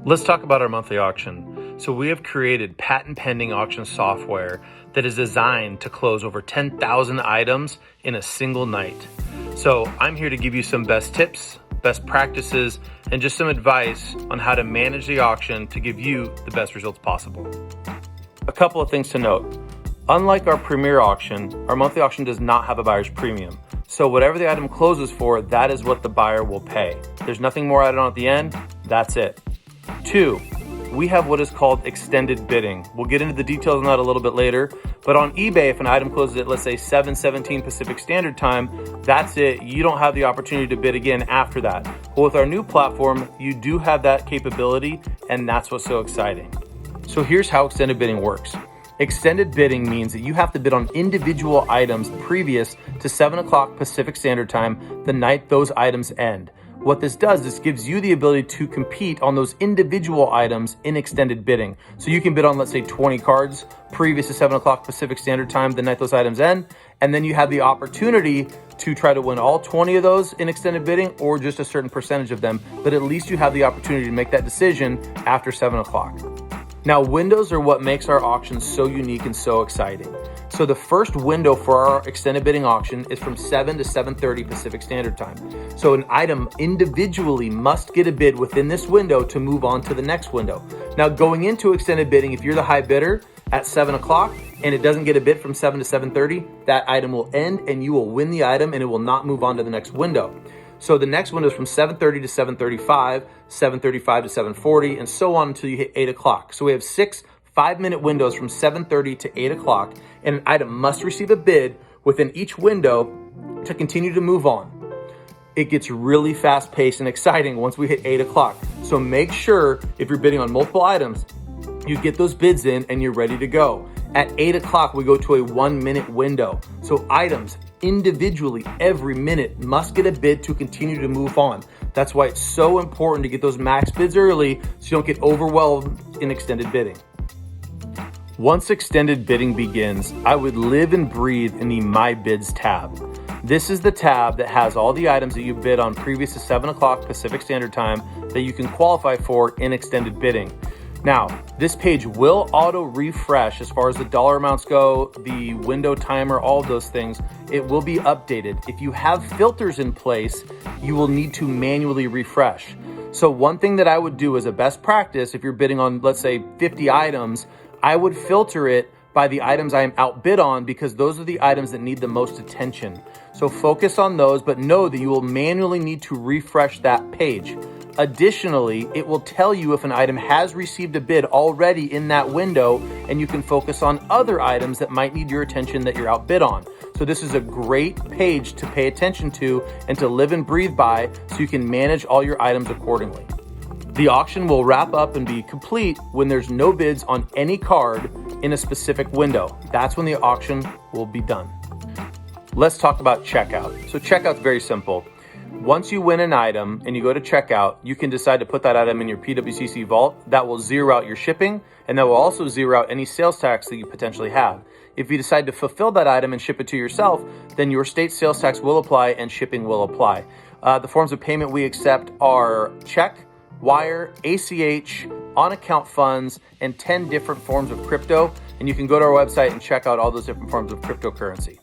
Let's talk about our monthly auction. So we have created patent pending auction software that is designed to close over 10,000 items in a single night. So I'm here to give you some best tips, best practices, and just some advice on how to manage the auction to give you the best results possible. A couple of things to note. Unlike our premier auction, our monthly auction does not have a buyer's premium. So whatever the item closes for, that is what the buyer will pay. There's nothing more added on at the end. That's it. 2, we have what is called extended bidding. We'll get into the details on that a little bit later, but on eBay, if an item closes at, let's say, 7:17 Pacific Standard Time, that's it. You don't have the opportunity to bid again after that. But with our new platform, you do have that capability, and that's what's so exciting. So here's how extended bidding works. Extended bidding means that you have to bid on individual items previous to 7 o'clock Pacific Standard Time the night those items end. What this does, this gives you the ability to compete on those individual items in extended bidding. So you can bid on, let's say, 20 cards previous to 7 o'clock Pacific Standard Time the night those items end, and then you have the opportunity to try to win all 20 of those in extended bidding or just a certain percentage of them, but at least you have the opportunity to make that decision after 7 o'clock. Now, windows are what makes our auction so unique and so exciting. So the first window for our extended bidding auction is from 7 to 7:30 Pacific Standard Time. So an item individually must get a bid within this window to move on to the next window. Now, going into extended bidding, if you're the high bidder at 7 o'clock and it doesn't get a bid from 7 to 7:30, that item will end and you will win the item and it will not move on to the next window. So the next window is from 7:30 to 7:35, 7:35 to 7:40, and so on until you hit 8 o'clock. So we have 6 5-minute windows from 7:30 to 8 o'clock, and an item must receive a bid within each window to continue to move on. It gets really fast-paced and exciting once we hit 8 o'clock. So make sure if you're bidding on multiple items, you get those bids in and you're ready to go. At 8 o'clock, we go to a 1-minute window. So items individually every minute must get a bid to continue to move on. That's why it's so important to get those max bids early so you don't get overwhelmed in extended bidding. Once extended bidding begins, I would live and breathe in the My Bids tab. This is the tab that has all the items that you bid on previous to 7 o'clock Pacific Standard Time that you can qualify for in extended bidding. Now, this page will auto refresh as far as the dollar amounts go, the window timer, all of those things. It will be updated. If you have filters in place, you will need to manually refresh. So one thing that I would do as a best practice, if you're bidding on, let's say, 50 items, I would filter it by the items I am outbid on because those are the items that need the most attention. So focus on those, but know that you will manually need to refresh that page. Additionally, it will tell you if an item has received a bid already in that window, and you can focus on other items that might need your attention that you're outbid on. So this is a great page to pay attention to and to live and breathe by so you can manage all your items accordingly. The auction will wrap up and be complete when there's no bids on any card in a specific window. That's when the auction will be done. Let's talk about checkout. So checkout's very simple. Once you win an item and you go to checkout, you can decide to put that item in your PWCC vault. That will zero out your shipping, and that will also zero out any sales tax that you potentially have. If you decide to fulfill that item and ship it to yourself, then your state sales tax will apply and shipping will apply. The forms of payment we accept are check, wire, ACH, on-account funds, and 10 different forms of crypto. And you can go to our website and check out all those different forms of cryptocurrency.